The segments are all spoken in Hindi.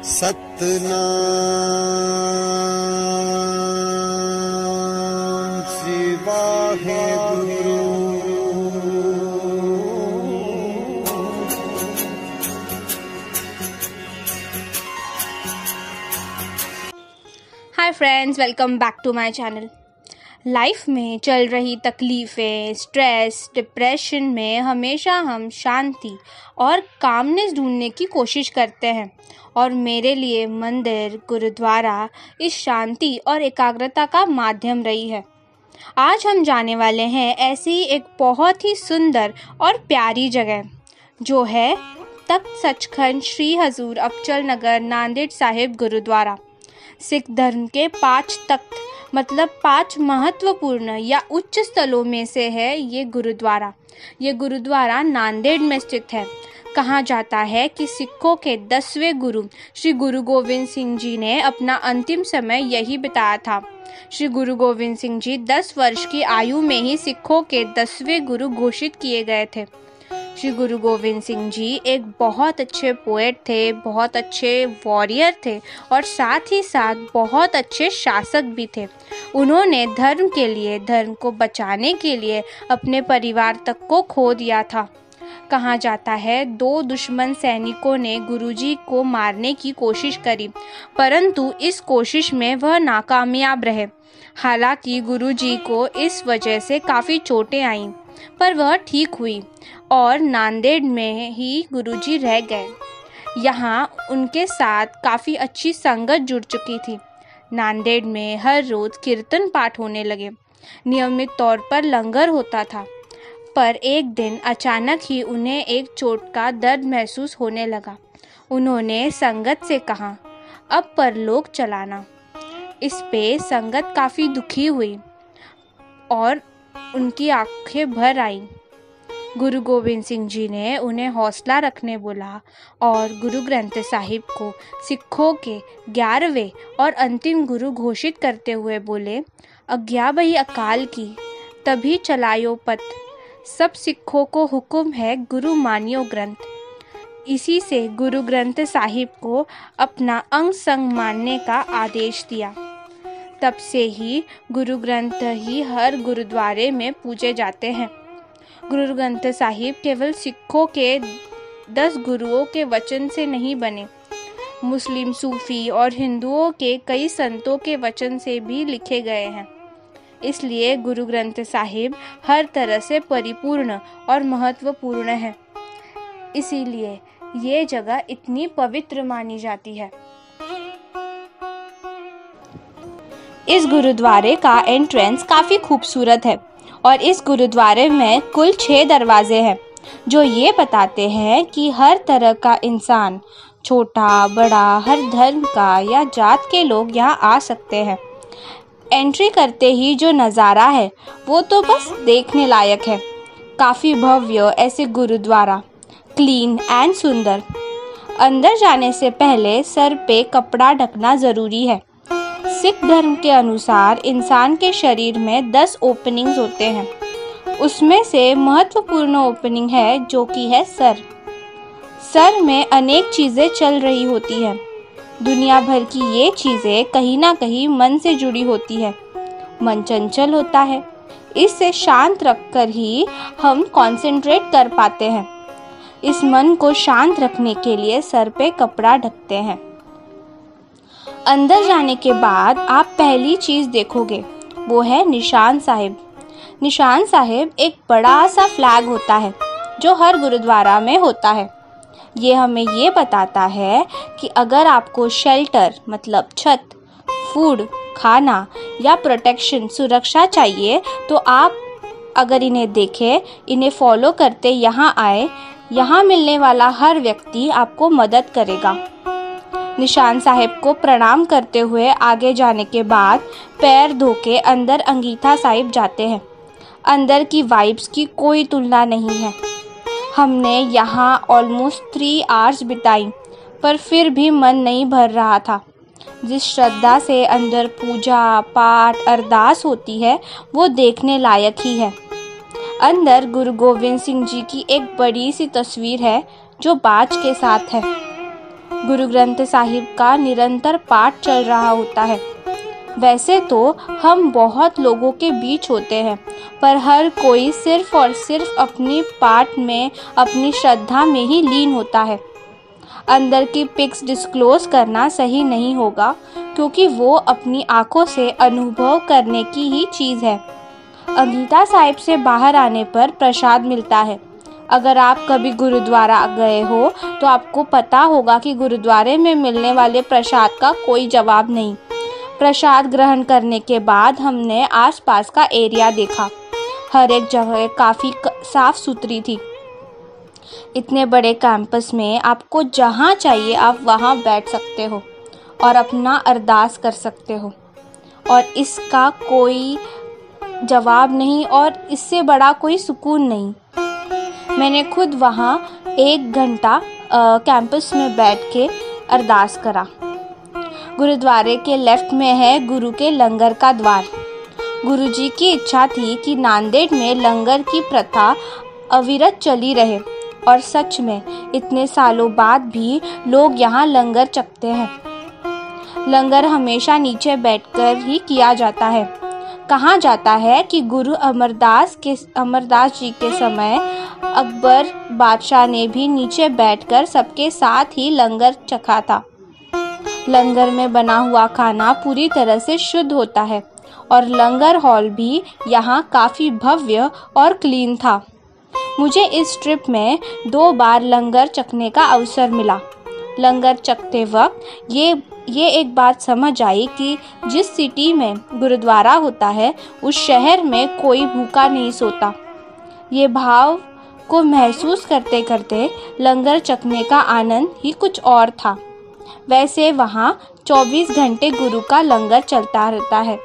Satnam Shri Waheguru. Hi friends, welcome back to my channel. Life में चल रही तकलीफ़ें, स्ट्रेस, डिप्रेशन में हमेशा हम शांति और कामनेस ढूंढने की कोशिश करते हैं और मेरे लिए मंदिर, गुरुद्वारा इस शांति और एकाग्रता का माध्यम रही है। आज हम जाने वाले हैं ऐसी एक बहुत ही सुंदर और प्यारी जगह जो है तख्त सचखंड श्री हजूर अबचल नगर नांदेड़ साहिब गुरुद्वारा। सिख धर्म के 5 तख्त मतलब 5 महत्वपूर्ण या उच्च स्थलों में से है ये गुरुद्वारा। ये गुरुद्वारा नांदेड़ में स्थित है। कहा जाता है कि सिखों के 10वें गुरु श्री गुरु गोविंद सिंह जी ने अपना अंतिम समय यही बिताया था। श्री गुरु गोविंद सिंह जी 10 वर्ष की आयु में ही सिखों के 10वें गुरु घोषित किए गए थे। श्री गुरु गोविंद सिंह जी एक बहुत अच्छे पोएट थे, बहुत अच्छे वॉरियर थे और साथ ही साथ बहुत अच्छे शासक भी थे। उन्होंने धर्म के लिए, धर्म को बचाने के लिए अपने परिवार तक को खो दिया था। कहा जाता है 2 दुश्मन सैनिकों ने गुरुजी को मारने की कोशिश करी, परंतु इस कोशिश में वह नाकामयाब रहे। हालांकि गुरुजी को इस वजह से काफ़ी चोटें आईं, पर वह ठीक हुई और नांदेड़ में ही गुरुजी रह गए। यहाँ उनके साथ काफ़ी अच्छी संगत जुड़ चुकी थी। नांदेड़ में हर रोज़ कीर्तन पाठ होने लगे। नियमित तौर पर लंगर होता था, पर एक दिन अचानक ही उन्हें एक चोट का दर्द महसूस होने लगा। उन्होंने संगत से कहा, अब परलोक चलाना। इस पे संगत काफ़ी दुखी हुई और उनकी आंखें भर आईं। गुरु गोविंद सिंह जी ने उन्हें हौसला रखने बोला और गुरु ग्रंथ साहिब को सिखों के 11वें और अंतिम गुरु घोषित करते हुए बोले, आज्ञा भई अकाल की, तभी चलायो पथ, सब सिखों को हुक्म है गुरु मानियो ग्रंथ। इसी से गुरु ग्रंथ साहिब को अपना अंग संग मानने का आदेश दिया। तब से ही गुरु ग्रंथ ही हर गुरुद्वारे में पूजे जाते हैं। गुरु ग्रंथ साहिब केवल सिखों के 10 गुरुओं के वचन से नहीं बने, मुस्लिम, सूफी और हिंदुओं के कई संतों के वचन से भी लिखे गए हैं। इसलिए गुरु ग्रंथ साहिब हर तरह से परिपूर्ण और महत्वपूर्ण है। इसीलिए ये जगह इतनी पवित्र मानी जाती है। इस गुरुद्वारे का एंट्रेंस काफ़ी खूबसूरत है और इस गुरुद्वारे में कुल 6 दरवाजे हैं जो ये बताते हैं कि हर तरह का इंसान, छोटा बड़ा, हर धर्म का या जात के लोग यहाँ आ सकते हैं। एंट्री करते ही जो नज़ारा है वो तो बस देखने लायक है। काफ़ी भव्य ऐसे गुरुद्वारा, क्लीन एंड सुंदर। अंदर जाने से पहले सर पे कपड़ा ढकना ज़रूरी है। सिख धर्म के अनुसार इंसान के शरीर में 10 ओपनिंग्स होते हैं। उसमें से महत्वपूर्ण ओपनिंग है जो कि है सर। सर में अनेक चीज़ें चल रही होती हैं। दुनिया भर की ये चीज़ें कहीं ना कहीं मन से जुड़ी होती है। मन चंचल होता है, इससे शांत रखकर ही हम कंसंट्रेट कर पाते हैं। इस मन को शांत रखने के लिए सर पे कपड़ा ढकते हैं। अंदर जाने के बाद आप पहली चीज़ देखोगे वो है निशान साहिब। निशान साहिब एक बड़ा सा फ्लैग होता है जो हर गुरुद्वारा में होता है। ये हमें ये बताता है कि अगर आपको शेल्टर मतलब छत, फूड, खाना या प्रोटेक्शन, सुरक्षा चाहिए तो आप अगर इन्हें देखें, इन्हें फॉलो करते यहाँ आए, यहाँ मिलने वाला हर व्यक्ति आपको मदद करेगा। निशान साहिब को प्रणाम करते हुए आगे जाने के बाद पैर धो के अंदर अंगीठा साहिब जाते हैं। अंदर की वाइब्स की कोई तुलना नहीं है। हमने यहाँ ऑलमोस्ट 3 आवर्स बिताई, पर फिर भी मन नहीं भर रहा था। जिस श्रद्धा से अंदर पूजा, पाठ, अरदास होती है वो देखने लायक ही है। अंदर गुरु गोविंद सिंह जी की एक बड़ी सी तस्वीर है जो बाज के साथ है। गुरु ग्रंथ साहिब का निरंतर पाठ चल रहा होता है। वैसे तो हम बहुत लोगों के बीच होते हैं, पर हर कोई सिर्फ और सिर्फ अपनी पाठ में, अपनी श्रद्धा में ही लीन होता है। अंदर की पिक्स डिस्क्लोज करना सही नहीं होगा, क्योंकि वो अपनी आंखों से अनुभव करने की ही चीज़ है। अंगीठा साहिब से बाहर आने पर प्रसाद मिलता है। अगर आप कभी गुरुद्वारा गए हो तो आपको पता होगा कि गुरुद्वारे में मिलने वाले प्रसाद का कोई जवाब नहीं। प्रसाद ग्रहण करने के बाद हमने आसपास का एरिया देखा। हर एक जगह काफ़ी साफ सुथरी थी। इतने बड़े कैंपस में आपको जहाँ चाहिए आप वहाँ बैठ सकते हो और अपना अरदास कर सकते हो, और इसका कोई जवाब नहीं और इससे बड़ा कोई सुकून नहीं। मैंने खुद वहाँ 1 घंटा कैंपस में बैठ के अरदास करा। गुरुद्वारे के लेफ्ट में है गुरु के लंगर का द्वार। गुरुजी की इच्छा थी कि नांदेड़ में लंगर की प्रथा अविरत चली रहे, और सच में इतने सालों बाद भी लोग यहाँ लंगर चखते हैं। लंगर हमेशा नीचे बैठकर ही किया जाता है। कहा जाता है कि गुरु अमरदास जी के समय अकबर बादशाह ने भी नीचे बैठकर सबके साथ ही लंगर चखा था। लंगर में बना हुआ खाना पूरी तरह से शुद्ध होता है, और लंगर हॉल भी यहाँ काफ़ी भव्य और क्लीन था। मुझे इस ट्रिप में 2 बार लंगर चखने का अवसर मिला। लंगर चखते वक्त ये एक बात समझ आई कि जिस सिटी में गुरुद्वारा होता है उस शहर में कोई भूखा नहीं सोता। ये भाव को महसूस करते करते लंगर चखने का आनंद ही कुछ और था। वैसे वहाँ 24 घंटे गुरु का लंगर चलता रहता है।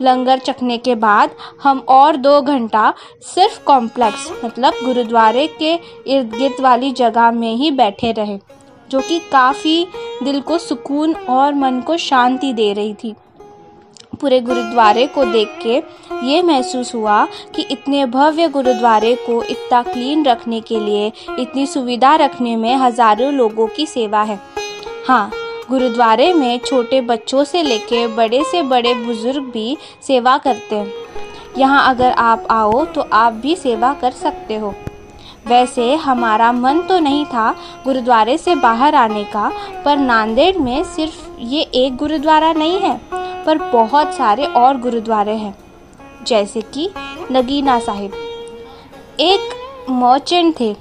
लंगर चखने के बाद हम और 2 घंटा सिर्फ कॉम्प्लेक्स मतलब गुरुद्वारे के इर्द गिर्द वाली जगह में ही बैठे रहे, जो कि काफ़ी दिल को सुकून और मन को शांति दे रही थी। पूरे गुरुद्वारे को देख के ये महसूस हुआ कि इतने भव्य गुरुद्वारे को इतना क्लीन रखने के लिए, इतनी सुविधा रखने में हज़ारों लोगों की सेवा है। हाँ, गुरुद्वारे में छोटे बच्चों से लेके बड़े से बड़े बुजुर्ग भी सेवा करते हैं। यहाँ अगर आप आओ तो आप भी सेवा कर सकते हो। वैसे हमारा मन तो नहीं था गुरुद्वारे से बाहर आने का, पर नांदेड़ में सिर्फ ये एक गुरुद्वारा नहीं है, पर बहुत सारे और गुरुद्वारे हैं, जैसे कि नगीना साहिब। एक मर्चेंट थे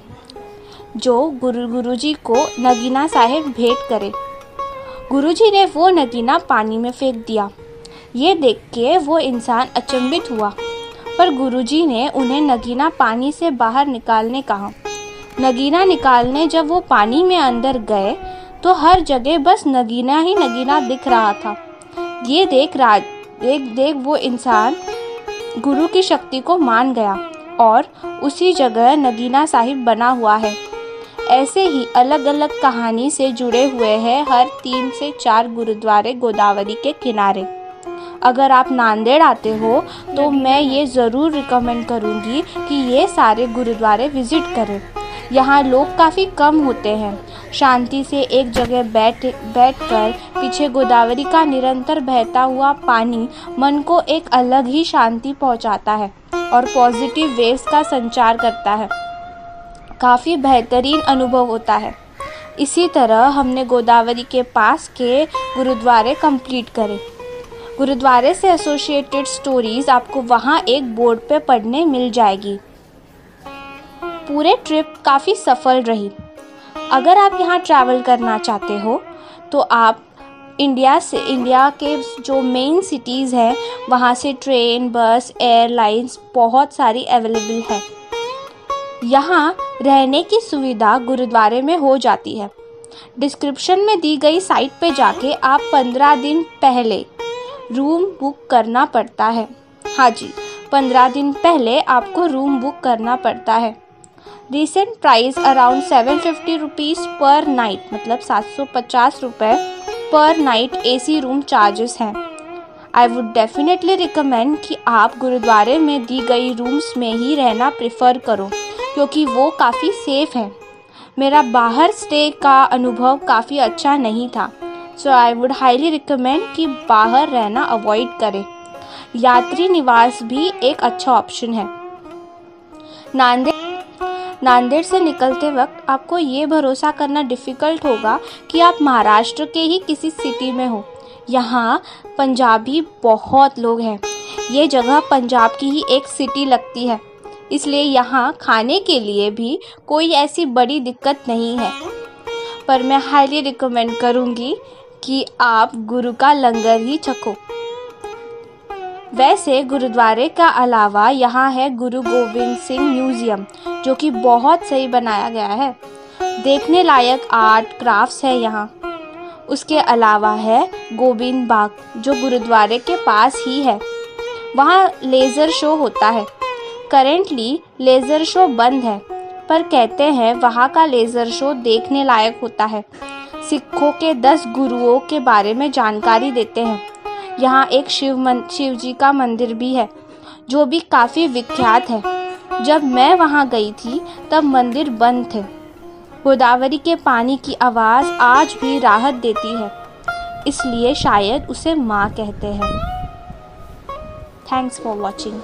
जो गुरुजी को नगीना साहिब भेंट करे। गुरुजी ने वो नगीना पानी में फेंक दिया। ये देख के वो इंसान अचंभित हुआ, पर गुरुजी ने उन्हें नगीना पानी से बाहर निकालने कहा। नगीना निकालने जब वो पानी में अंदर गए तो हर जगह बस नगीना ही नगीना दिख रहा था। ये देख वो इंसान गुरु की शक्ति को मान गया और उसी जगह नगीना साहिब बना हुआ है। ऐसे ही अलग अलग कहानी से जुड़े हुए हैं हर 3 से 4 गुरुद्वारे गोदावरी के किनारे। अगर आप नांदेड़ आते हो तो मैं ये ज़रूर रिकमेंड करूँगी कि ये सारे गुरुद्वारे विज़िट करें। यहाँ लोग काफ़ी कम होते हैं। शांति से एक जगह बैठकर पीछे गोदावरी का निरंतर बहता हुआ पानी मन को एक अलग ही शांति पहुँचाता है और पॉजिटिव वेव्स का संचार करता है। काफ़ी बेहतरीन अनुभव होता है। इसी तरह हमने गोदावरी के पास के गुरुद्वारे कंप्लीट करे। गुरुद्वारे से एसोसिएटेड स्टोरीज़ आपको वहाँ एक बोर्ड पे पढ़ने मिल जाएगी। पूरे ट्रिप काफ़ी सफल रही। अगर आप यहाँ ट्रैवल करना चाहते हो तो आप इंडिया के जो मेन सिटीज़ हैं वहाँ से ट्रेन, बस, एयरलाइंस बहुत सारी अवेलेबल है। यहाँ रहने की सुविधा गुरुद्वारे में हो जाती है। डिस्क्रिप्शन में दी गई साइट पे जाके आप 15 दिन पहले रूम बुक करना पड़ता है। हाँ जी, 15 दिन पहले आपको रूम बुक करना पड़ता है। रिसेंट प्राइस अराउंड 750 रुपीज़ पर नाइट, मतलब 750 रुपये पर नाइट AC रूम चार्जेस हैं। आई वुड डेफिनेटली रिकमेंड कि आप गुरुद्वारे में दी गई रूम्स में ही रहना प्रेफर करो, क्योंकि वो काफ़ी सेफ़ हैं। मेरा बाहर स्टे का अनुभव काफ़ी अच्छा नहीं था, सो आई वुड हाईली रिकमेंड कि बाहर रहना अवॉइड करें। यात्री निवास भी एक अच्छा ऑप्शन है। नांदेड़ से निकलते वक्त आपको ये भरोसा करना डिफ़िकल्ट होगा कि आप महाराष्ट्र के ही किसी सिटी में हो। यहाँ पंजाबी बहुत लोग हैं। ये जगह पंजाब की ही एक सिटी लगती है, इसलिए यहाँ खाने के लिए भी कोई ऐसी बड़ी दिक्कत नहीं है। पर मैं हाईली रिकमेंड करूँगी कि आप गुरु का लंगर ही चखो। वैसे गुरुद्वारे का अलावा यहाँ है गुरु गोविंद सिंह म्यूज़ियम, जो कि बहुत सही बनाया गया है। देखने लायक आर्ट क्राफ्ट्स है यहाँ। उसके अलावा है गोबिंद बाग, जो गुरुद्वारे के पास ही है। वहाँ लेज़र शो होता है। करेंटली लेज़र शो बंद है, पर कहते हैं वहाँ का लेज़र शो देखने लायक होता है। सिखों के 10 गुरुओं के बारे में जानकारी देते हैं। यहाँ एक शिव जी का मंदिर भी है, जो भी काफ़ी विख्यात है। जब मैं वहाँ गई थी तब मंदिर बंद थे। गोदावरी के पानी की आवाज़ आज भी राहत देती है, इसलिए शायद उसे माँ कहते हैं। Thanks for watching.